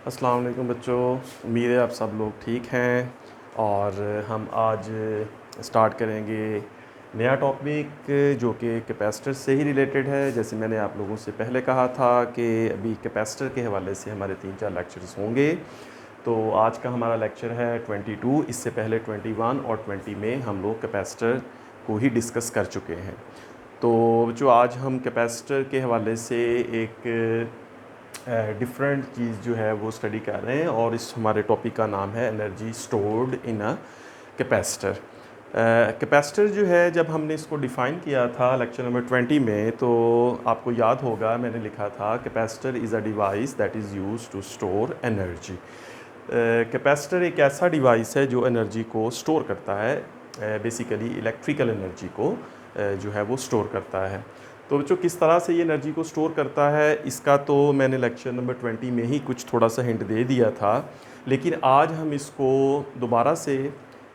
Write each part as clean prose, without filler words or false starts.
अस्सलाम वालेकुम बच्चों, उम्मीद है आप सब लोग ठीक हैं। और हम आज स्टार्ट करेंगे नया टॉपिक जो कि कैपेसिटर से ही रिलेटेड है। जैसे मैंने आप लोगों से पहले कहा था कि अभी कैपेसिटर के हवाले से हमारे 3-4 लेक्चर्स होंगे। तो आज का हमारा लेक्चर है 22। इससे पहले 21 और 20 में हम लोग कैपेसिटर को ही डिस्कस कर चुके हैं। तो जो आज हम कैपेसिटर के हवाले से एक डिफरेंट चीज़ जो है वो स्टडी कर रहे हैं, और इस हमारे टॉपिक का नाम है energy stored in a capacitor. Capacitor जो है, जब हमने इसको डिफ़ाइन किया था लेक्चर नंबर 20 में, तो आपको याद होगा मैंने लिखा था capacitor is a device that is used to store energy. Capacitor एक ऐसा डिवाइस है जो एनर्जी को स्टोर करता है, बेसिकली इलेक्ट्रिकल एनर्जी को जो है वो स्टोर करता है। तो बच्चों, किस तरह से ये एनर्जी को स्टोर करता है इसका तो मैंने लेक्चर नंबर 20 में ही कुछ थोड़ा सा हिंट दे दिया था, लेकिन आज हम इसको दोबारा से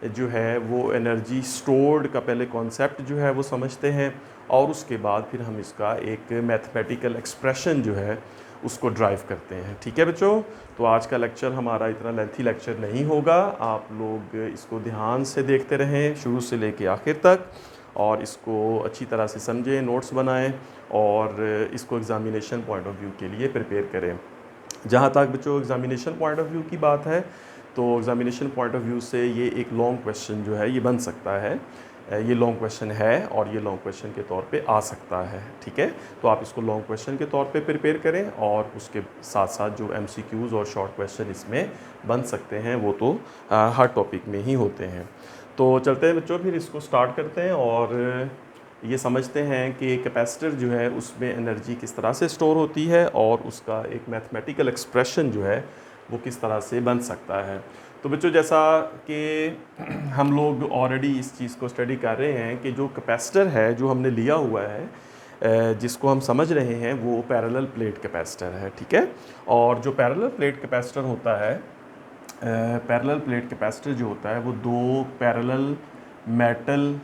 जो है वो एनर्जी स्टोर्ड का पहले कॉन्सेप्ट जो है वो समझते हैं, और उसके बाद फिर हम इसका एक मैथमेटिकल एक्सप्रेशन जो है उसको ड्राइव करते हैं। ठीक है बच्चों, तो आज का लेक्चर हमारा इतना लेंथी लेक्चर नहीं होगा। आप लोग इसको ध्यान से देखते रहें शुरू से लेके आखिर तक, और इसको अच्छी तरह से समझें, नोट्स बनाएं और इसको एग्ज़ामिनेशन पॉइंट ऑफ व्यू के लिए प्रिपेयर करें। जहाँ तक बच्चों एग्ज़ामिनेशन पॉइंट ऑफ व्यू की बात है, तो एग्ज़ामिनेशन पॉइंट ऑफ व्यू से ये एक लॉन्ग क्वेश्चन जो है ये बन सकता है। ये लॉन्ग क्वेश्चन है और ये लॉन्ग क्वेश्चन के तौर पे आ सकता है। ठीक है, तो आप इसको लॉन्ग क्वेश्चन के तौर पे प्रिपेयर करें, और उसके साथ साथ जो MCQs और शॉर्ट क्वेश्चन इसमें बन सकते हैं वो तो हर टॉपिक में ही होते हैं। तो चलते हैं बच्चों, फिर इसको स्टार्ट करते हैं और ये समझते हैं कि कैपेसिटर जो है उसमें एनर्जी किस तरह से स्टोर होती है, और उसका एक मैथमेटिकल एक्सप्रेशन जो है वो किस तरह से बन सकता है। तो बच्चों, जैसा कि हम लोग ऑलरेडी इस चीज़ को स्टडी कर रहे हैं कि जो कैपेसिटर है जो हमने लिया हुआ है, जिसको हम समझ रहे हैं, वो पैरेलल प्लेट कैपेसिटर है। ठीक है, और जो पैरेलल प्लेट कैपेसिटर होता है, पैरेलल प्लेट कैपेसिटर जो होता है वो दो पैरेलल मेटल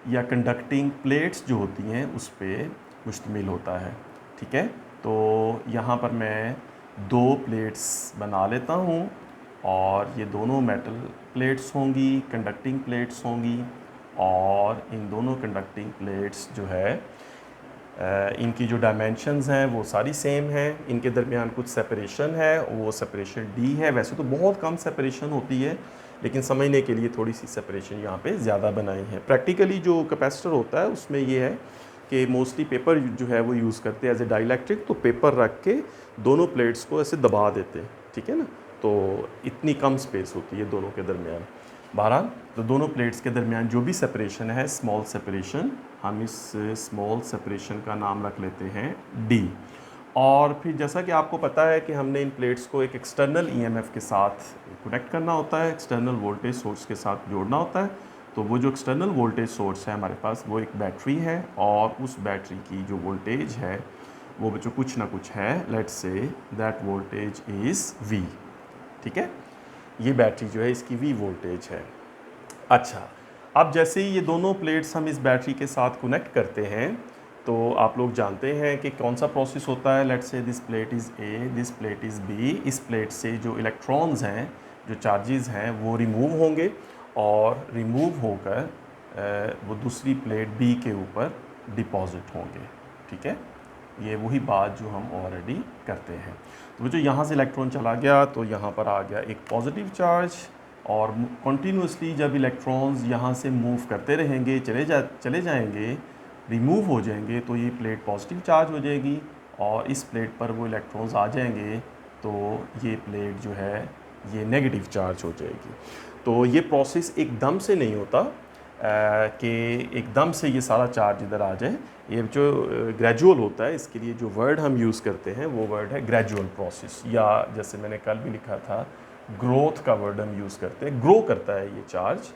या कंडक्टिंग प्लेट्स जो होती हैं उस पर मुश्तमिल होता है। ठीक है, तो यहाँ पर मैं दो प्लेट्स बना लेता हूँ, और ये दोनों मेटल प्लेट्स होंगी, कंडक्टिंग प्लेट्स होंगी, और इन दोनों कंडक्टिंग प्लेट्स जो है इनकी जो डायमेंशंस हैं वो सारी सेम हैं। इनके दरमियान कुछ सेपरेशन है, वो सेपरेशन D है। वैसे तो बहुत कम सेपरेशन होती है, लेकिन समझने के लिए थोड़ी सी सेपरेशन यहाँ पे ज़्यादा बनाई है। प्रैक्टिकली जो कैपेसिटर होता है उसमें ये है कि मोस्टली पेपर जो है वो यूज़ करते हैं एज ए डाइलेक्ट्रिक, तो पेपर रख के दोनों प्लेट्स को ऐसे दबा देते हैं। ठीक है ना, तो इतनी कम स्पेस होती है दोनों के दरमियान। बहरहाल, तो दोनों प्लेट्स के दरमियान जो भी सेपरेशन है, स्मॉल सेपरेशन, हम इस स्मॉल सेपरेशन का नाम रख लेते हैं D। और फिर जैसा कि आपको पता है कि हमने इन प्लेट्स को एक एक्सटर्नल EMF के साथ कनेक्ट करना होता है, एक्सटर्नल वोल्टेज सोर्स के साथ जोड़ना होता है। तो वो जो एक्सटर्नल वोल्टेज सोर्स है हमारे पास, वो एक बैटरी है, और उस बैटरी की जो वोल्टेज है वो बच्चों कुछ ना कुछ है। Let's say that voltage is V। ठीक है, ये बैटरी जो है इसकी V वोल्टेज है। अच्छा, अब जैसे ही ये दोनों प्लेट्स हम इस बैटरी के साथ कनेक्ट करते हैं, तो आप लोग जानते हैं कि कौन सा प्रोसेस होता है। Let's say this plate is A, this plate is B। इस प्लेट से जो इलेक्ट्रॉन्स हैं, जो चार्जेस हैं, वो रिमूव होंगे, और रिमूव होकर वो दूसरी प्लेट B के ऊपर डिपॉजिट होंगे। ठीक है, ये वही बात जो हम ऑलरेडी करते हैं। तो जो यहाँ से इलेक्ट्रॉन चला गया तो यहाँ पर आ गया एक पॉजिटिव चार्ज, और कंटिन्यूसली जब इलेक्ट्रॉन्स यहाँ से मूव करते रहेंगे, चले जाएंगे, रिमूव हो जाएंगे, तो ये प्लेट पॉजिटिव चार्ज हो जाएगी, और इस प्लेट पर वो इलेक्ट्रॉन्स आ जाएंगे, तो ये प्लेट जो है ये नेगेटिव चार्ज हो जाएगी। तो ये प्रोसेस एकदम से नहीं होता कि एकदम से ये सारा चार्ज इधर आ जाए। ये जो ग्रेजुअल होता है, इसके लिए जो वर्ड हम यूज़ करते हैं वो वर्ड है ग्रेजुअल प्रोसेस, या जैसे मैंने कल भी लिखा था ग्रोथ का वर्ड हम यूज़ करते हैं। ग्रो करता है ये चार्ज,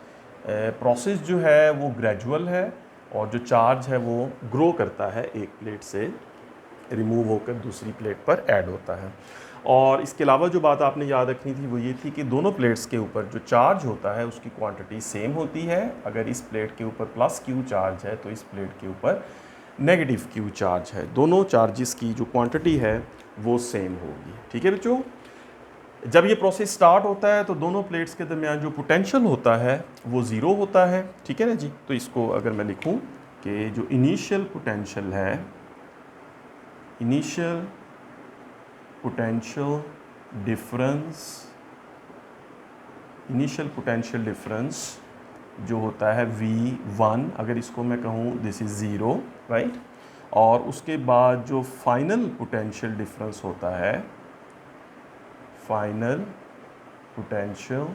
प्रोसेस जो है वो ग्रेजुअल है, और जो चार्ज है वो ग्रो करता है, एक प्लेट से रिमूव होकर दूसरी प्लेट पर ऐड होता है। और इसके अलावा जो बात आपने याद रखनी थी वो ये थी कि दोनों प्लेट्स के ऊपर जो चार्ज होता है उसकी क्वांटिटी सेम होती है। अगर इस प्लेट के ऊपर प्लस Q चार्ज है तो इस प्लेट के ऊपर नेगेटिव Q चार्ज है। दोनों चार्जेस की जो क्वांटिटी है वो सेम होगी। ठीक है बच्चों, जब ये प्रोसेस स्टार्ट होता है तो दोनों प्लेट्स के दरमियान जो पोटेंशियल होता है वो ज़ीरो होता है, ठीक है ना जी। तो इसको अगर मैं लिखूं कि जो इनिशियल पोटेंशियल है, initial potential difference, initial potential difference जो होता है V1, अगर इसको मैं कहूँ दिस इज़ ज़ीरो, राइट। और उसके बाद जो फाइनल पोटेंशियल डिफरेंस होता है, final potential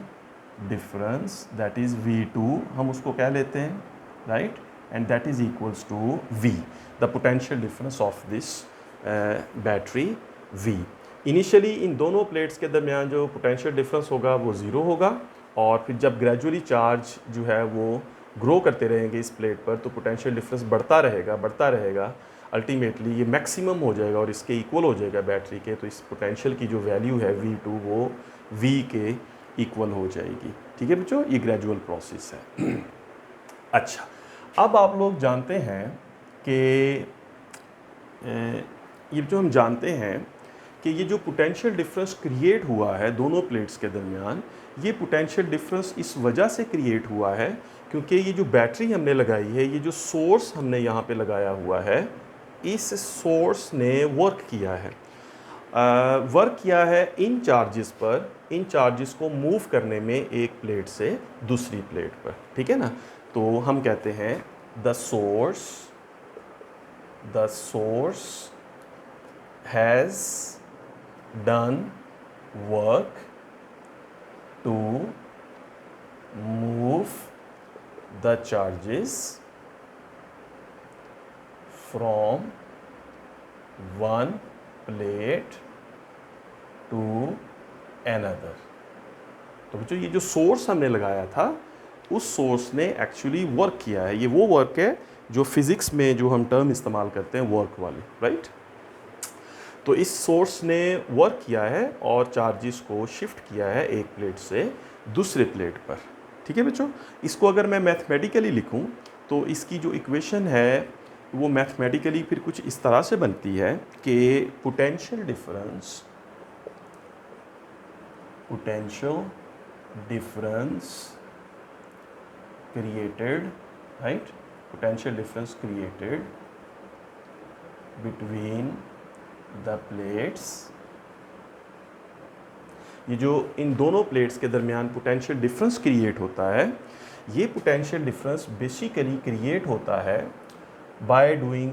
difference that is V2, हम उसको क्या लेते हैं, right, and that is equals to V, the potential difference of this battery V। Initially इन दोनों प्लेट्स के दरमियान जो पोटेंशियल डिफरेंस होगा वो ज़ीरो होगा, और फिर जब ग्रेजुअली चार्ज जो है वो ग्रो करते रहेंगे इस प्लेट पर तो पोटेंशियल डिफरेंस बढ़ता रहेगा, अल्टीमेटली ये मैक्सिमम हो जाएगा और इसके इक्वल हो जाएगा बैटरी के। तो इस पोटेंशियल की जो वैल्यू है V2 वो V के इक्वल हो जाएगी, ठीक है बच्चों। ये ग्रेजुअल प्रोसेस है। अच्छा, अब आप लोग जानते हैं कि ये जो हम जानते हैं कि ये जो पोटेंशियल डिफरेंस क्रिएट हुआ है दोनों प्लेट्स के दरमियान, ये पोटेंशियल डिफरेंस इस वजह से क्रिएट हुआ है क्योंकि ये जो बैटरी हमने लगाई है, ये जो सोर्स हमने यहाँ पे लगाया हुआ है, इस सोर्स ने वर्क किया है, वर्क किया है इन चार्जेस पर, इन चार्जेस को मूव करने में एक प्लेट से दूसरी प्लेट पर, ठीक है ना। तो हम कहते हैं the source has done work to move the charges from one plate to another। तो बच्चों ये जो सोर्स हमने लगाया था उस सोर्स ने एक्चुअली वर्क किया है। ये वो वर्क है जो फिज़िक्स में जो हम टर्म इस्तेमाल करते हैं वर्क वाली, राइट। तो इस सोर्स ने वर्क किया है और चार्जेस को शिफ्ट किया है एक प्लेट से दूसरे प्लेट पर, ठीक है बच्चों। इसको अगर मैं मैथमेटिकली लिखूं तो इसकी जो इक्वेशन है वो मैथमेटिकली फिर कुछ इस तरह से बनती है कि potential difference created, right, potential difference created between the plates, ये जो इन दोनों प्लेट्स के दरमियान पोटेंशियल डिफरेंस क्रिएट होता है, ये पोटेंशियल डिफरेंस बेसिकली क्रिएट होता है by doing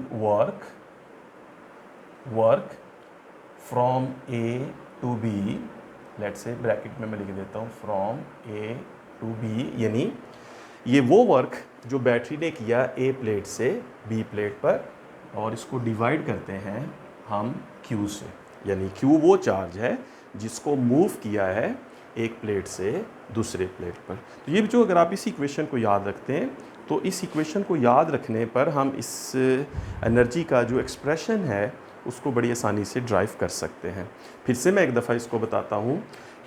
work from A to B, let's say bracket में मैं लिख देता हूँ फ्रॉम ए टू बी, यानी ये वो वर्क जो बैटरी ने किया ए प्लेट से बी प्लेट पर, और इसको डिवाइड करते हैं हम Q से, यानी Q वो चार्ज है जिसको मूव किया है एक प्लेट से दूसरे प्लेट पर। तो ये जो अगर आप इस इक्वेशन को याद रखते हैं तो इस इक्वेशन को याद रखने पर हम इस एनर्जी का जो एक्सप्रेशन है उसको बड़ी आसानी से ड्राइव कर सकते हैं। फिर से मैं एक दफ़ा इसको बताता हूँ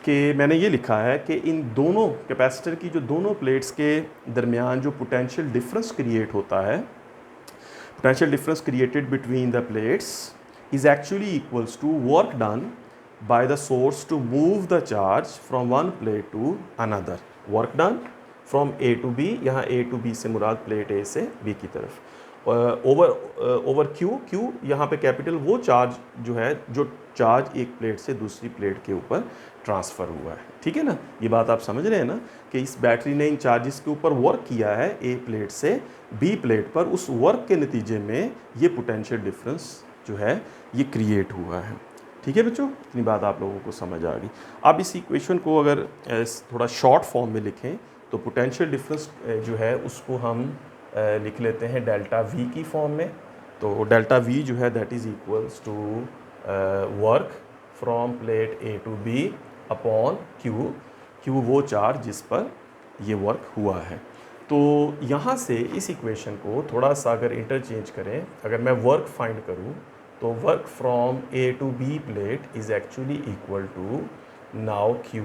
कि मैंने ये लिखा है कि इन दोनों कैपेसिटर की जो दोनों प्लेट्स के दरमियान जो पोटेंशियल डिफरेंस क्रिएट होता है, potential difference created between the plates is actually equals to work done by the source to move the charge from one plate to another। work done from A to B, यहाँ A to B से मुराद plate A से B की तरफ, over Q यहाँ पे capital वो charge जो है जो चार्ज एक प्लेट से दूसरी प्लेट के ऊपर ट्रांसफ़र हुआ है, ठीक है ना। ये बात आप समझ रहे हैं ना कि इस बैटरी ने इन चार्जेस के ऊपर वर्क किया है ए प्लेट से बी प्लेट पर, उस वर्क के नतीजे में ये पोटेंशियल डिफरेंस जो है ये क्रिएट हुआ है, ठीक है बच्चों। इतनी बात आप लोगों को समझ आ गई। अब इस इक्वेशन को अगर थोड़ा शॉर्ट फॉर्म में लिखें तो पोटेंशियल डिफरेंस जो है उसको हम लिख लेते हैं डेल्टा वी की फॉर्म में। तो डेल्टा वी जो है that is equals to work from plate A to B upon Q वो चार्ज जिस पर ये वर्क हुआ है। तो यहाँ से इस इक्वेशन को थोड़ा सा अगर इंटरचेंज करें, अगर मैं वर्क फाइंड करूँ तो work from A to B plate is actually equal to now Q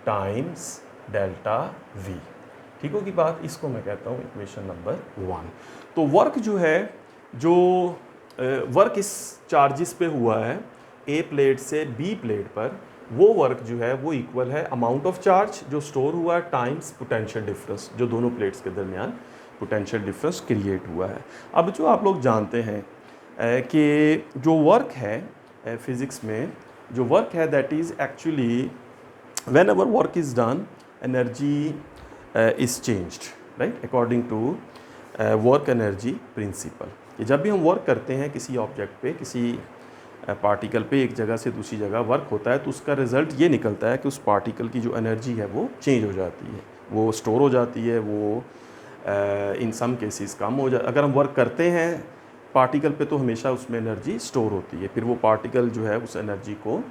times delta V, ठीक होगी बात। इसको मैं कहता हूँ इक्वेशन नंबर 1। तो वर्क जो है, जो वर्क इस चार्जेस पे हुआ है ए प्लेट से बी प्लेट पर, वो वर्क जो है वो इक्वल है अमाउंट ऑफ चार्ज जो स्टोर हुआ है टाइम्स पोटेंशियल डिफरेंस, जो दोनों प्लेट्स के दरमियान पोटेंशियल डिफरेंस क्रिएट हुआ है। अब जो आप लोग जानते हैं कि जो वर्क है फिज़िक्स में, जो वर्क है that is actually whenever work is done energy is changed, right, according to work energy principle. जब भी हम वर्क करते हैं किसी ऑब्जेक्ट पे, किसी पार्टिकल पे एक जगह से दूसरी जगह वर्क होता है, तो उसका रिज़ल्ट ये निकलता है कि उस पार्टिकल की जो एनर्जी है वो चेंज हो जाती है, वो स्टोर हो जाती है, वो इन सम केसेस कम हो अगर हम वर्क करते हैं पार्टिकल पे तो हमेशा उसमें एनर्जी स्टोर होती है, फिर वो पार्टिकल जो है उस एनर्जी को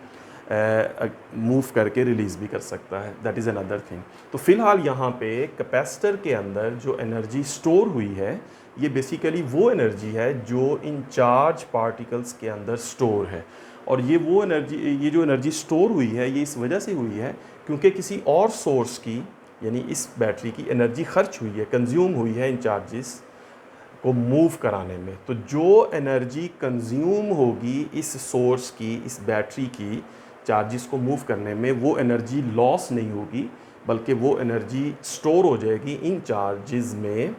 मूव करके रिलीज़ भी कर सकता है, दैट इज़ अनदर थिंग। तो फ़िलहाल यहाँ पे कैपेसिटर के अंदर जो एनर्जी स्टोर हुई है ये बेसिकली वो एनर्जी है जो इन चार्ज पार्टिकल्स के अंदर स्टोर है। और ये वो एनर्जी, ये जो एनर्जी स्टोर हुई है ये इस वजह से हुई है क्योंकि किसी और सोर्स की, यानी इस बैटरी की एनर्जी खर्च हुई है, कंज्यूम हुई है इन चार्जेस को मूव कराने में। तो जो एनर्जी कंज्यूम होगी इस सोर्स की, इस बैटरी की चार्जेस को मूव करने में, वो एनर्जी लॉस नहीं होगी बल्कि वो एनर्जी स्टोर हो जाएगी इन चार्जेस में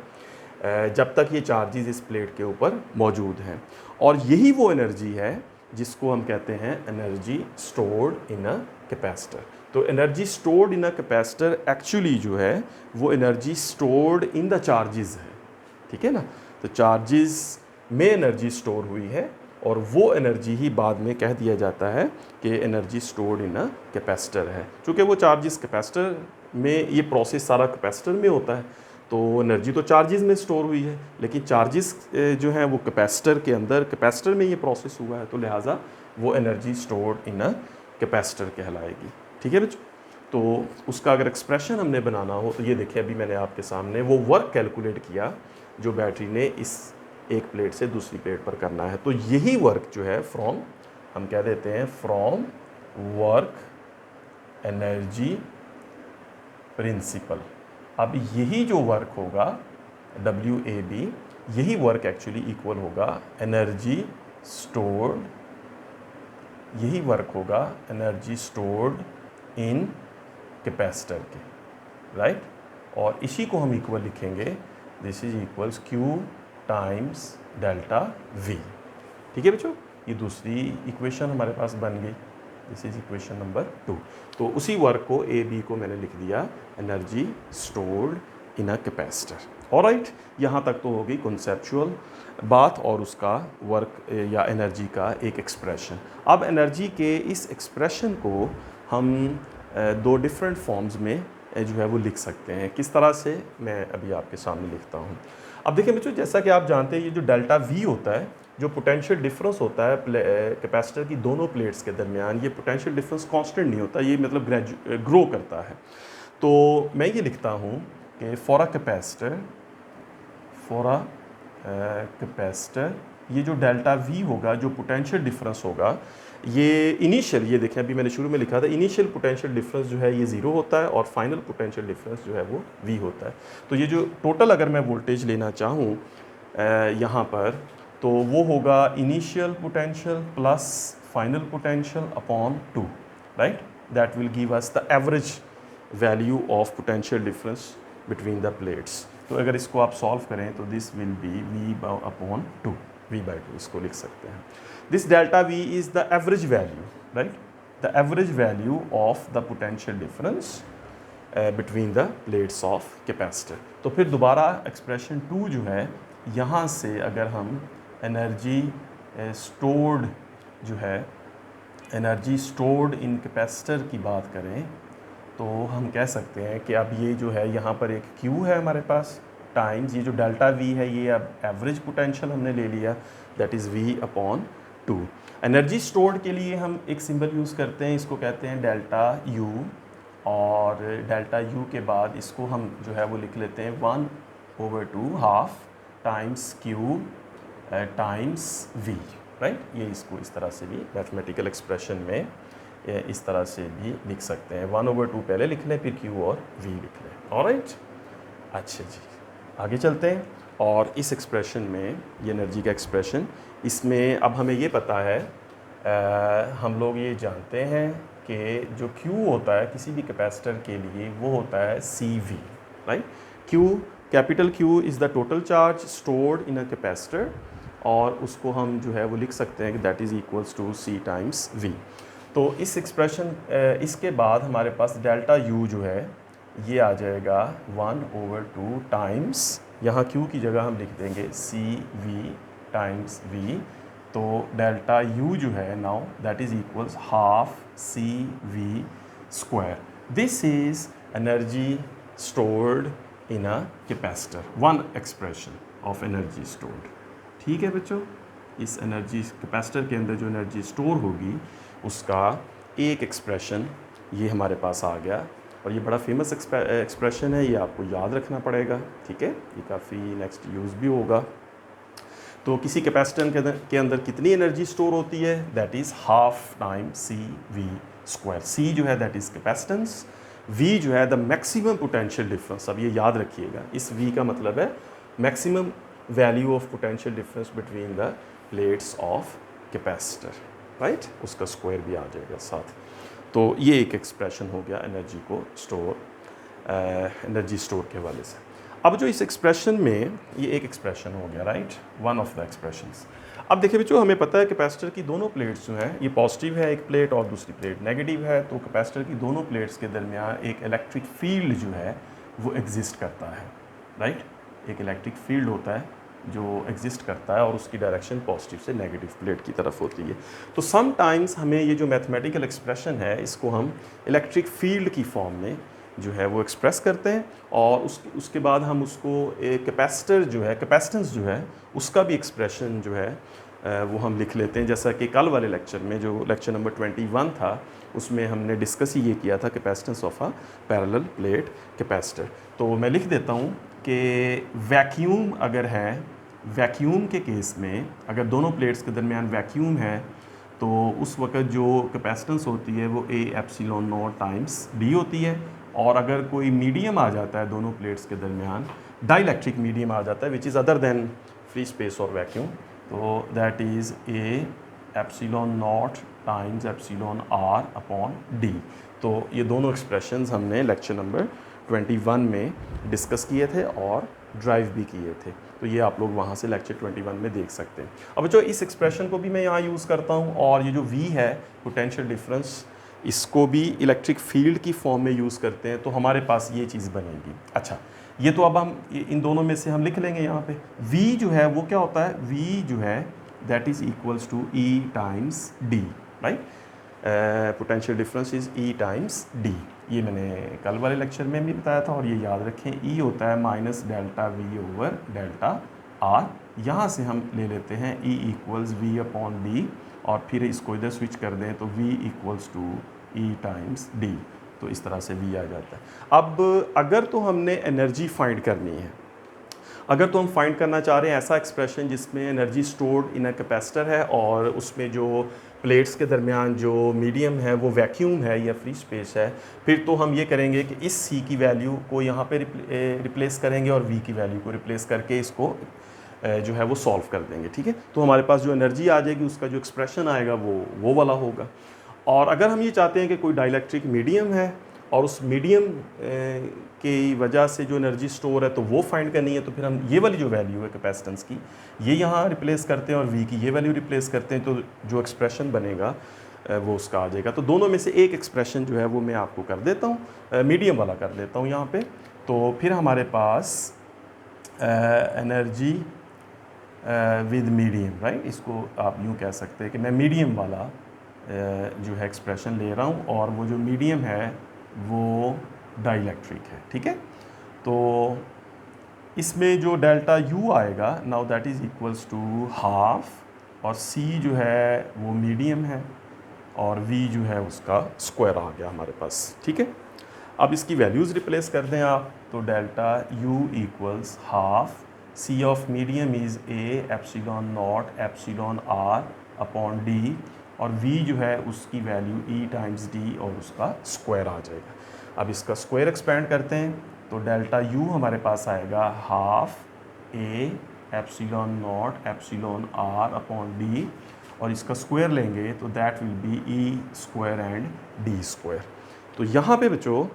जब तक ये चार्जेस इस प्लेट के ऊपर मौजूद हैं। और यही वो एनर्जी है जिसको हम कहते हैं energy stored in a capacitor. तो energy stored in a capacitor actually जो है वो energy stored in the charges है, ठीक है ना। तो चार्जेस में एनर्जी स्टोर हुई है और वो एनर्जी ही बाद में कह दिया जाता है कि energy stored in a capacitor है। चूँकि वो चार्जेस कैपेसिटर में, ये प्रोसेस सारा कैपेसिटर में होता है, तो एनर्जी तो चार्जेस में स्टोर हुई है, लेकिन चार्जेस जो हैं वो कैपेसिटर के अंदर, कैपेसिटर में ये प्रोसेस हुआ है, तो लिहाजा वो energy stored in a capacitor कहलाएगी, ठीक है बच्चों। तो उसका अगर एक्सप्रेशन हमने बनाना हो तो ये देखिए अभी मैंने आपके सामने वो वर्क कैलकुलेट किया जो बैटरी ने इस एक प्लेट से दूसरी प्लेट पर करना है। तो यही वर्क जो है फ्रॉम, हम कह देते हैं फ्रॉम वर्क एनर्जी प्रिंसिपल। अब यही जो वर्क होगा WAB, यही वर्क एक्चुअली इक्वल होगा एनर्जी स्टोर्ड, यही वर्क होगा एनर्जी स्टोर्ड इन कैपेसिटर के, राइट। और इसी को हम इक्वल लिखेंगे, this is equals Q times delta V, ठीक है बच्चों। ये दूसरी इक्वेशन हमारे पास बन गई, दिस इज इक्वेशन नंबर 2। तो उसी वर्क को AB को मैंने लिख दिया energy stored in a capacitor. Alright, यहाँ तक तो हो गई कॉन्सेप्चुअल बात और उसका वर्क या एनर्जी का एक एक्सप्रेशन। अब एनर्जी के इस एक्सप्रेशन को हम दो डिफरेंट फॉर्म्स में जो है वो लिख सकते हैं। किस तरह से, मैं अभी आपके सामने लिखता हूँ। अब देखिए बच्चों, जैसा कि आप जानते हैं ये जो डेल्टा V होता है, जो पोटेंशियल डिफरेंस होता है कैपेसिटर की दोनों प्लेट्स के दरमियान, ये पोटेंशियल डिफरेंस कांस्टेंट नहीं होता, ये मतलब ग्रो करता है। तो मैं ये लिखता हूँ कि फॉर अ कैपेसिटर ये जो डेल्टा V होगा, जो पोटेंशियल डिफरेंस होगा, ये इनिशियल, ये देखें अभी मैंने शुरू में लिखा था इनिशियल पोटेंशियल डिफरेंस जो है ये 0 होता है और फाइनल पोटेंशियल डिफरेंस जो है वो V होता है। तो ये जो टोटल अगर मैं वोल्टेज लेना चाहूँ यहाँ पर, तो वो होगा initial potential plus final potential upon 2, right. That will give us the average value of potential difference between the plates. तो अगर इसको आप सॉल्व करें तो this will be V upon 2, V/2 इसको लिख सकते हैं। This delta V is the average value, right, the average value of the potential difference between the plates of capacitor. तो फिर दोबारा एक्सप्रेशन 2 जो है, यहाँ से अगर हम एनर्जी स्टोर्ड जो है, एनर्जी स्टोर्ड इन कैपेसिटर की बात करें तो हम कह सकते हैं कि अब ये जो है यहाँ पर एक Q है हमारे पास टाइम्स ये जो डेल्टा V है, ये अब एवरेज पोटेंशियल हमने ले लिया, that is V upon 2। Energy stored के लिए हम एक सिंबल यूज़ करते हैं, इसको कहते हैं डेल्टा U, और डेल्टा U के बाद इसको हम जो है वो लिख लेते हैं 1/2 half times Q times V, right. ये इसको इस तरह से भी मैथमेटिकल एक्सप्रेशन में इस तरह से भी लिख सकते हैं, 1/2 पहले लिख लें फिर Q और V लिख लें। ऑलराइट, अच्छा जी, आगे चलते हैं। और इस एक्सप्रेशन में, ये एनर्जी का एक्सप्रेशन, इसमें अब हमें ये पता है हम लोग ये जानते हैं कि जो Q होता है किसी भी कैपेसिटर के लिए वो होता है CV, right. Q, capital Q is the total charge stored in a capacitor, और उसको हम जो है वो लिख सकते हैं कि that is equals to C times V। तो इस एक्सप्रेशन इसके बाद हमारे पास डेल्टा U जो है ये आ जाएगा 1/2 टाइम्स, यहाँ Q की जगह हम लिख देंगे CV टाइम्स V। तो डेल्टा U जो है now that is equals half CV square. This is energy stored in a capacitor, one expression of energy stored. ठीक है बच्चों, इस एनर्जी कैपेसिटर के अंदर जो एनर्जी स्टोर होगी उसका एक एक्सप्रेशन ये हमारे पास आ गया, और ये बड़ा फेमस एक्सप्रेशन है, ये आपको याद रखना पड़ेगा। ठीक है, ये काफ़ी नेक्स्ट यूज़ भी होगा। तो किसी कैपेसिटर के अंदर कितनी एनर्जी स्टोर होती है, that is half time CV square. C जो है दैट इज़ कैपेसिटेंस, V जो है द मैक्सिमम पोटेंशियल डिफरेंस। अब ये याद रखिएगा, इस V का मतलब है maximum value of potential difference between the plates of capacitor, right, उसका स्क्वायर भी आ जाएगा साथ। तो ये एक एक्सप्रेशन हो गया एनर्जी को स्टोर, एनर्जी स्टोर के हवाले से। अब जो इस एक्सप्रेशन में ये एक एक्सप्रेशन हो गया, right, one of the expressions. अब देखिए बच्चों, हमें पता है कैपेसिटर की दोनों प्लेट्स जो हैं, ये पॉजिटिव है एक प्लेट और दूसरी प्लेट नेगेटिव है, तो कैपेसिटर की दोनों प्लेट्स के दरमियान एक इलेक्ट्रिक फील्ड जो है वो एग्जिस्ट करता है, राइट। एक इलेक्ट्रिक फील्ड होता है जो एग्जिस्ट करता है और उसकी डायरेक्शन पॉजिटिव से नेगेटिव प्लेट की तरफ होती है। तो समटाइम्स हमें ये जो मैथमेटिकल एक्सप्रेशन है इसको हम इलेक्ट्रिक फील्ड की फॉर्म में जो है वो एक्सप्रेस करते हैं, और उसके बाद हम उसको एक कैपेसिटर जो है, कैपेसिटेंस जो है उसका भी एक्सप्रेशन जो है वो हम लिख लेते हैं। जैसा कि कल वाले लेक्चर में, जो लेक्चर नंबर 21 था, उसमें हमने डिस्कस ही ये किया था capacitance of a parallel plate capacitor. तो मैं लिख देता हूँ कि वैक्यूम अगर है, वैक्यूम के केस में अगर दोनों प्लेट्स के दरमियान वैक्यूम है तो उस वक्त जो कैपेसिटेंस होती है वो A epsilon not times D होती है। और अगर कोई मीडियम आ जाता है दोनों प्लेट्स के दरमियान, डाइलेक्ट्रिक मीडियम आ जाता है which is other than free space और वैक्यूम, तो that is A epsilon not times epsilon R upon D। तो ये दोनों एक्सप्रेशंस हमने लेक्चर नंबर 21 में डिस्कस किए थे और ड्राइव भी किए थे, तो ये आप लोग वहाँ से लेक्चर 21 में देख सकते हैं। अब जो इस एक्सप्रेशन को भी मैं यहाँ यूज़ करता हूँ, और ये जो V है पोटेंशियल डिफरेंस, इसको भी इलेक्ट्रिक फील्ड की फॉर्म में यूज़ करते हैं, तो हमारे पास ये चीज़ बनेगी। अच्छा, ये तो अब हम इन दोनों में से हम लिख लेंगे यहाँ पे। V जो है वो क्या होता है, V जो है that is equals to E times D, right. Potential difference is E times D। ये मैंने कल वाले लेक्चर में भी बताया था, और ये याद रखें, E होता है minus delta V over delta R। यहाँ से हम ले लेते हैं E equals V upon D, और फिर इसको इधर स्विच कर दें तो V equals to E times D। तो इस तरह से V आ जाता है। अब अगर तो हमने एनर्जी फाइंड करनी है, अगर तो हम फाइंड करना चाह रहे हैं ऐसा एक्सप्रेशन जिसमें energy stored in a capacitor है और उसमें जो प्लेट्स के दरमियान जो मीडियम है वो वैक्यूम है या फ्री स्पेस है, फिर तो हम ये करेंगे कि इस C की वैल्यू को यहाँ पे रिप्लेस करेंगे और V की वैल्यू को रिप्लेस करके इसको जो है वो सॉल्व कर देंगे। ठीक है, तो हमारे पास जो एनर्जी आ जाएगी उसका जो एक्सप्रेशन आएगा वो वाला होगा। और अगर हम ये चाहते हैं कि कोई डाइलेक्ट्रिक मीडियम है और उस मीडियम की वजह से जो एनर्जी स्टोर है तो वो फाइंड करनी है, तो फिर हम ये वाली जो वैल्यू है कैपेसिटेंस की ये यहाँ रिप्लेस करते हैं और V की ये वैल्यू रिप्लेस करते हैं, तो जो एक्सप्रेशन बनेगा वो उसका आ जाएगा। तो दोनों में से एक एक्सप्रेशन जो है वो मैं आपको कर देता हूँ, मीडियम वाला कर देता हूँ यहाँ पे। तो फिर हमारे पास एनर्जी विद मीडियम, राइट, इसको आप यूँ कह सकते हैं कि मैं मीडियम वाला जो है एक्सप्रेशन ले रहा हूँ, और वो जो मीडियम है वो डाइलेक्ट्रिक है। ठीक है, तो इसमें जो डेल्टा U आएगा now that is equals to half, और C जो है वो मीडियम है और V जो है उसका स्क्वायर आ गया हमारे पास। ठीक है, अब इसकी वैल्यूज़ रिप्लेस कर दें आप, तो delta U equals half C of medium is A epsilon naught epsilon R upon D, और V जो है उसकी वैल्यू E टाइम्स D और उसका स्क्वायर आ जाएगा। अब इसका स्क्वायर एक्सपेंड करते हैं तो डेल्टा U हमारे पास आएगा half A epsilon naught epsilon R upon D, और इसका स्क्वायर लेंगे तो that will be E square and D square. तो यहाँ पे बच्चों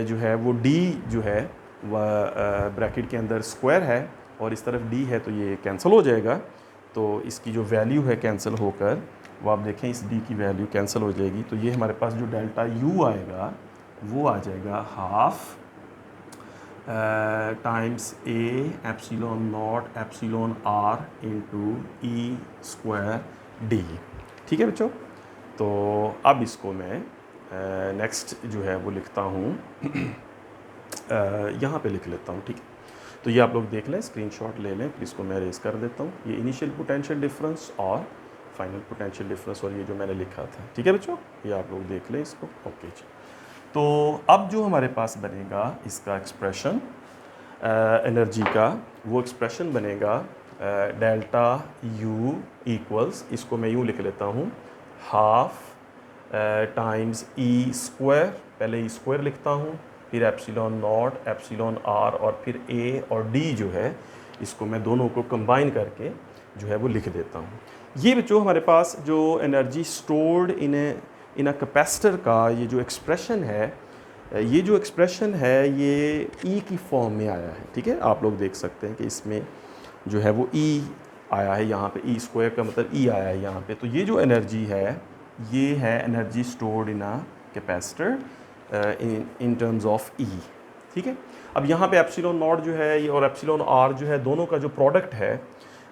जो है वो डी जो है वह ब्रैकेट के अंदर स्क्वायर है और इस तरफ डी है, तो ये कैंसिल हो जाएगा। तो इसकी जो वैल्यू है कैंसिल होकर वो आप देखें इस डी की वैल्यू कैंसिल हो जाएगी। तो ये हमारे पास जो डेल्टा यू आएगा वो आ जाएगा half times A epsilon naught epsilon R into E square D. ठीक है बच्चों, तो अब इसको मैं नेक्स्ट जो है वो लिखता हूँ यहाँ पे लिख लेता हूँ। ठीक है, तो ये आप लोग देख लें, स्क्रीनशॉट ले लें, फिर इसको मैं रेज कर देता हूँ। ये इनिशियल पोटेंशियल डिफरेंस और फाइनल पोटेंशियल डिफरेंस और ये जो मैंने लिखा था। ठीक है बच्चों, ये आप लोग देख लें इसको। ओके जी, तो अब जो हमारे पास बनेगा इसका एक्सप्रेशन एनर्जी का, वो एक्सप्रेशन बनेगा डेल्टा यू इक्वल्स, इसको मैं यूँ लिख लेता हूँ, हाफ टाइम्स ई स्क्वायर, पहले ई स्क्वायर लिखता हूँ, फिर एप्सिलॉन नॉट एप्सिलॉन आर और फिर ए और डी जो है इसको मैं दोनों को कंबाइन करके जो है वो लिख देता हूँ। ये बच्चों हमारे पास जो energy stored in a capacitor का ये जो एक्सप्रेशन है, ये जो एक्सप्रेशन है ये ई की फॉर्म में आया है। ठीक है, आप लोग देख सकते हैं कि इसमें जो है वो ई आया है, यहाँ पे ई स्क्वायर का मतलब ई आया है यहाँ पे। तो ये जो एनर्जी है ये है energy stored in a capacitor in terms of E. ठीक है, अब यहाँ पे एप्सिलॉन नॉट जो है ये और एप्सिलॉन आर जो है दोनों का जो प्रोडक्ट है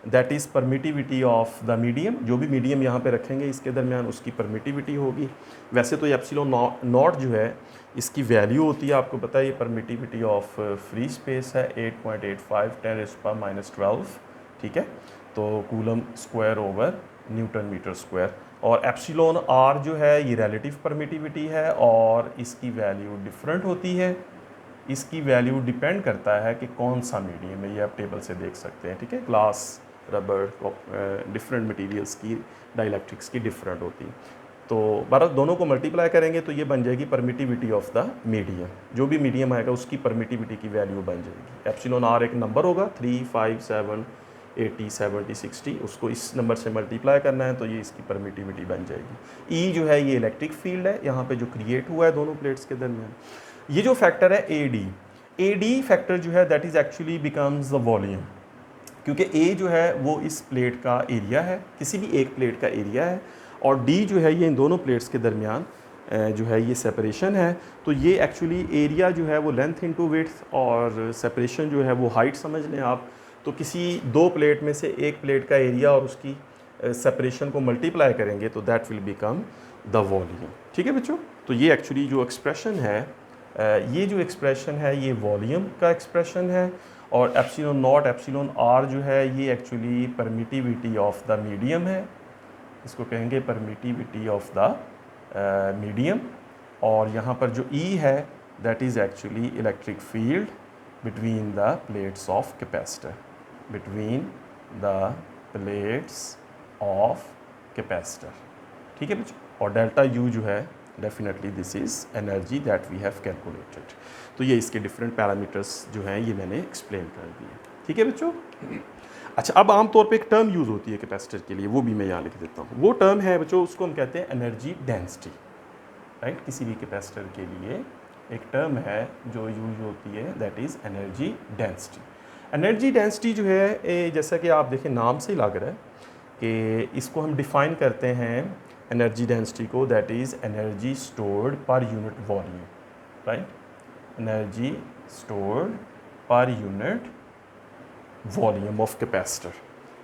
that is permittivity of the medium. जो भी मीडियम यहाँ पे रखेंगे इसके दरमियान उसकी परमिटिविटी होगी। वैसे तो ये एप्सिलॉन नॉट जो है इसकी वैल्यू होती है, आपको पता है ये परमिटिविटी ऑफ फ्री स्पेस है 8.85 10⁻12। ठीक है, तो coulomb square over newton metre square. और एप्सिलॉन आर जो है ये रिलेटिव परमिटिविटी है और इसकी वैल्यू डिफरेंट होती है। इसकी वैल्यू डिपेंड करता है कि कौन सा मीडियम है, ये आप टेबल से देख सकते हैं। ठीक है, ग्लास, रबर, डिफरेंट मटेरियल्स की डाइलेक्ट्रिक्स की डिफरेंट होती है। तो बारह दोनों को मल्टीप्लाई करेंगे तो ये बन जाएगी परमिटिविटी ऑफ द मीडियम। जो भी मीडियम आएगा उसकी परमिटिविटी की वैल्यू बन जाएगी। एप्सिलॉन आर एक नंबर होगा 3, 5, 7, 80, 70, 60, उसको इस नंबर से मल्टीप्लाई करना है तो ये इसकी परमिटिविटी बन जाएगी। ई जो है ये इलेक्ट्रिक फील्ड है यहाँ पे जो क्रिएट हुआ है दोनों प्लेट्स के दरमियान। ये जो फैक्टर है ए डी फैक्टर जो है that is actually becomes the volume, क्योंकि ए जो है वो इस प्लेट का एरिया है, किसी भी एक प्लेट का एरिया है, और डी जो है ये इन दोनों प्लेट्स के दरमियान जो है ये सेपरेशन है। तो ये एक्चुअली एरिया जो है वो लेंथ इनटू विड्थ और सेपरेशन जो है वो हाइट समझ लें आप। तो किसी दो प्लेट में से एक प्लेट का एरिया और उसकी सेपरेशन को मल्टीप्लाई करेंगे तो that will become the volume. ठीक है बच्चों, तो ये एक्चुअली जो एक्सप्रेशन है ये जो एक्सप्रेशन है ये वॉल्यूम का एक्सप्रेशन है। और एप्सिलॉन नॉट एप्सिलॉन आर जो है ये actually permittivity of the medium है, इसको कहेंगे परमिटिविटी ऑफ द मीडियम। और यहाँ पर जो ई है that is actually electric field between the plates of capacitor, between the plates of capacitor. ठीक है बच्चों, और डेल्टा यू जो है definitely this is energy that we have calculated. तो ये इसके डिफरेंट पैरामीटर्स जो हैं ये मैंने एक्सप्लेन कर दिए। ठीक है बच्चों, अच्छा अब आमतौर पे एक टर्म यूज़ होती है कैपेसिटर के लिए, वो भी मैं यहाँ लिख देता हूँ। वो टर्म है बच्चों, उसको हम कहते हैं एनर्जी डेंसिटी। राइट, किसी भी कैपेसिटर के लिए एक टर्म है जो यूज होती है that is energy density. Energy density जो है जैसा कि आप देखें नाम से ही लग रहा है कि इसको हम डिफ़ाइन करते हैं एनर्जी डेंसिटी को, दैट इज़ एनर्जी स्टोर्ड पर unit volume. Right, energy stored per unit volume of capacitor.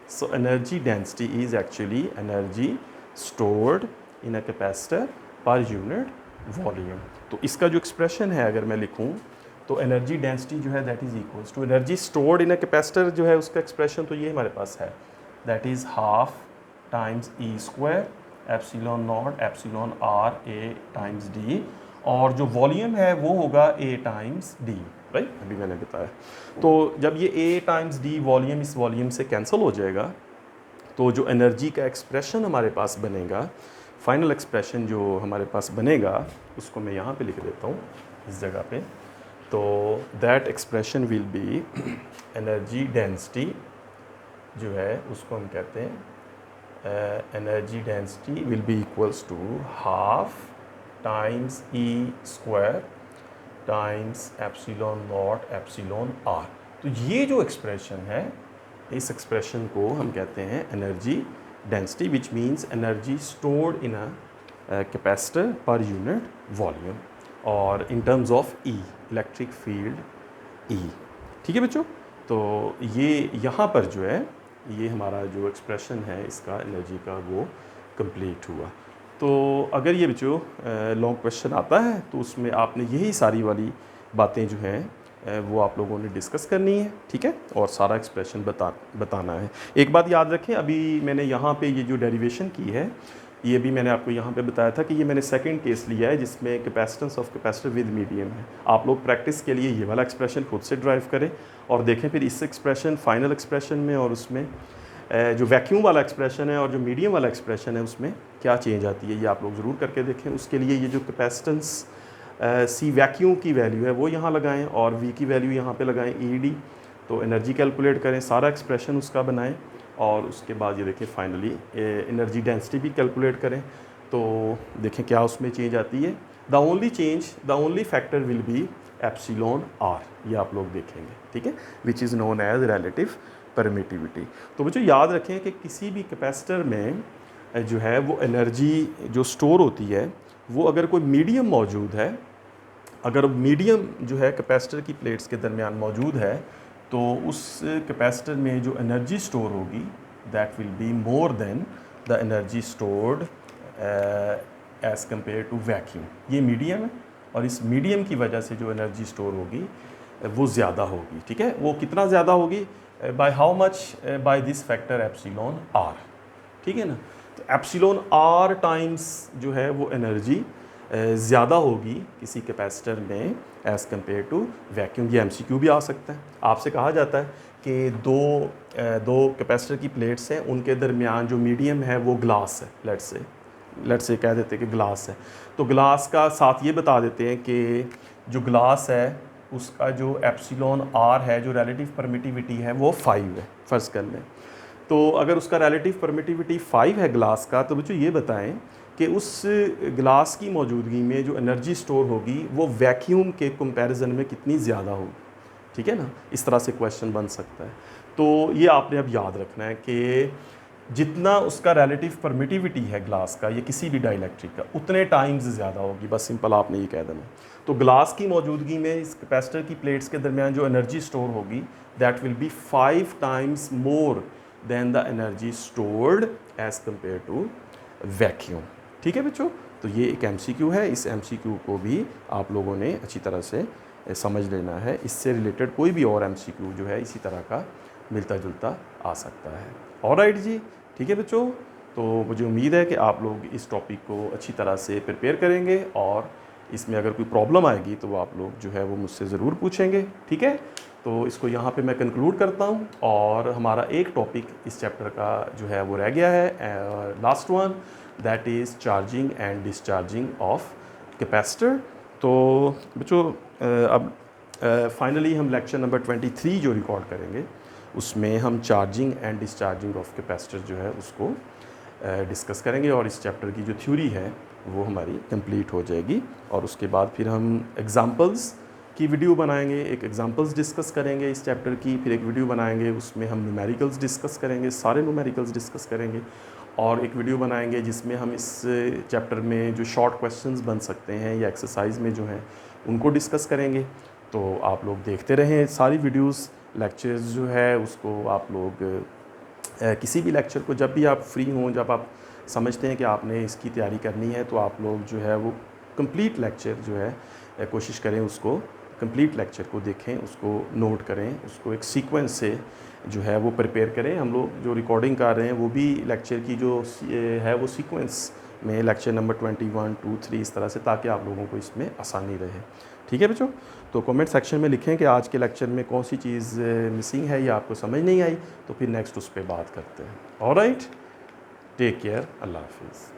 So energy density is actually energy stored in a capacitor per unit volume. तो इसका जो एक्सप्रेशन है अगर मैं लिखूं तो एनर्जी डेंसिटी जो है that is equals to energy stored in a capacitor जो है उसका एक्सप्रेशन तो ये हमारे पास है that is half times E square epsilon naught epsilon R A times D, और जो वॉल्यूम है वो होगा ए टाइम्स डी। राइट, अभी मैंने बताया। तो जब ये ए टाइम्स डी वॉल्यूम इस वॉल्यूम से कैंसिल हो जाएगा तो जो एनर्जी का एक्सप्रेशन हमारे पास बनेगा, फाइनल एक्सप्रेशन जो हमारे पास बनेगा उसको मैं यहाँ पे लिख देता हूँ इस जगह पे। तो that expression will be energy density जो है उसको हम कहते हैं energy density will be equals to half times E square times epsilon naught epsilon R. तो ये जो एक्सप्रेशन है, इस एक्सप्रेशन को हम कहते हैं energy density, which means energy stored in a capacitor per unit volume, और in terms of E, electric field E. ठीक है बच्चों, तो ये यहाँ पर जो है, ये हमारा जो एक्सप्रेशन है इसका एनर्जी का, वो कंप्लीट हुआ। तो अगर ये बच्चों लॉन्ग क्वेश्चन आता है तो उसमें आपने यही सारी वाली बातें जो हैं वो आप लोगों ने डिस्कस करनी है, ठीक है, और सारा एक्सप्रेशन बताना है। एक बात याद रखें, अभी मैंने यहाँ पे ये जो डेरिवेशन की है, ये भी मैंने आपको यहाँ पे बताया था कि ये मैंने सेकंड केस लिया है जिसमें capacitance of capacitor with medium है। आप लोग प्रैक्टिस के लिए ये वाला एक्सप्रेशन खुद से ड्राइव करें और देखें फिर इस एक्सप्रेशन, फाइनल एक्सप्रेशन में और उसमें जो वैक्यूम वाला एक्सप्रेशन है और जो मीडियम वाला एक्सप्रेशन है उसमें क्या चेंज आती है, ये आप लोग ज़रूर करके देखें। उसके लिए ये जो कैपेसिटेंस सी वैक्यूम की वैल्यू है वो यहाँ लगाएं और वी की वैल्यू यहाँ पे लगाएं ई, तो एनर्जी कैलकुलेट करें, सारा एक्सप्रेशन उसका बनाएं और उसके बाद ये देखें फाइनली एनर्जी डेंसिटी भी कैलकुलेट करें, तो देखें क्या उसमें चेंज आती है। The only factor will be epsilon R, ये आप लोग देखेंगे, ठीक है, which is known as relative permittivity. तो बच्चों याद रखें कि किसी भी कैपेसिटर में जो है वो एनर्जी जो स्टोर होती है, वो अगर कोई मीडियम मौजूद है, अगर मीडियम जो है कैपेसिटर की प्लेट्स के दरमियान मौजूद है, तो उस कैपेसिटर में जो एनर्जी स्टोर होगी that will be more than the energy stored as compare to vacuum. ये मीडियम है और इस मीडियम की वजह से जो एनर्जी स्टोर होगी वो ज़्यादा होगी, ठीक है। वो कितना ज़्यादा होगी, by how much, by this factor epsilon R, ठीक है ना। तो एप्सिलॉन आर टाइम्स जो है वो एनर्जी ज़्यादा होगी किसी कैपेसिटर में एज़ कम्पेयर टू वैक्यूम। ये एमसीक्यू भी आ सकता है, आपसे कहा जाता है कि दो कैपेसिटर की प्लेट्स हैं, उनके दरमियान जो मीडियम है वो ग्लास है, लेट्स से कह देते हैं कि ग्लास है, तो ग्लास का साथ ये बता देते हैं कि जो ग्लास है उसका जो एप्सिलॉन आर है, जो रिलेटिव परमिटिविटी है वो 5 है, फ़र्ज़ कर लें। तो अगर उसका रिलेटिव परमिटिविटी 5 है ग्लास का, तो बच्चों ये बताएं कि उस ग्लास की मौजूदगी में जो एनर्जी स्टोर होगी वो वैक्यूम के कंपैरिजन में कितनी ज़्यादा होगी, ठीक है ना। इस तरह से क्वेश्चन बन सकता है। तो ये आपने अब याद रखना है कि जितना उसका रिलेटिव परमिटिविटी है ग्लास का या किसी भी डाइलेक्ट्रिक का, उतने टाइम्स ज़्यादा होगी, बस सिंपल आपने ये कह देना। तो ग्लास की मौजूदगी में इस कैपेसिटर की प्लेट्स के दरमियान जो एनर्जी स्टोर होगी that will be 5 times more than the energy stored as compare to vacuum, ठीक है बच्चों। तो ये एक एमसीक्यू है, इस एमसीक्यू को भी आप लोगों ने अच्छी तरह से समझ लेना है। इससे रिलेटेड कोई भी और एमसीक्यू जो है इसी तरह का मिलता जुलता आ सकता है। ऑलराइट जी, ठीक है बच्चों। तो मुझे उम्मीद है कि आप लोग इस टॉपिक को अच्छी तरह से प्रिपेयर करेंगे और इसमें अगर कोई प्रॉब्लम आएगी तो आप लोग जो है वो मुझसे ज़रूर पूछेंगे, ठीक है। तो इसको यहाँ पे मैं कंक्लूड करता हूँ और हमारा एक टॉपिक इस चैप्टर का जो है वो रह गया है, last one, that is charging and discharging of capacitor. तो बच्चों अब फाइनली हम लेक्चर नंबर 23 जो रिकॉर्ड करेंगे उसमें हम charging and discharging of capacitor जो है उसको डिस्कस करेंगे और इस चैप्टर की जो थ्योरी है वो हमारी कंप्लीट हो जाएगी। और उसके बाद फिर हम एग्जांपल्स की वीडियो बनाएंगे, एक एग्जांपल्स डिस्कस करेंगे इस चैप्टर की, फिर एक वीडियो बनाएंगे उसमें हम न्यूमेरिकल्स डिस्कस करेंगे, सारे न्यूमेरिकल्स डिस्कस करेंगे, और एक वीडियो बनाएंगे जिसमें हम इस चैप्टर में जो शॉर्ट क्वेश्चंस बन सकते हैं या एक्सरसाइज में जो हैं उनको डिस्कस करेंगे। तो आप लोग देखते रहें सारी वीडियोस, लेक्चर्स जो है उसको आप लोग किसी भी लेक्चर को जब भी आप फ्री हों, जब आप समझते हैं कि आपने इसकी तैयारी करनी है, तो आप लोग जो है वो कंप्लीट लेक्चर जो है कोशिश करें उसको कंप्लीट लेक्चर को देखें, उसको नोट करें, उसको एक सीक्वेंस से जो है वो प्रिपेयर करें। हम लोग जो रिकॉर्डिंग कर रहे हैं वो भी लेक्चर की जो है वो सीक्वेंस में लेक्चर नंबर 21, 2, 3 इस तरह से, ताकि आप लोगों को इसमें आसानी रहे, ठीक है बच्चों। तो कमेंट सेक्शन में लिखें कि आज के लेक्चर में कौन सी चीज़ मिसिंग है या आपको समझ नहीं आई, तो फिर नेक्स्ट उस पर बात करते हैं। ऑलराइट, टेक केयर, अल्लाह हाफिज़।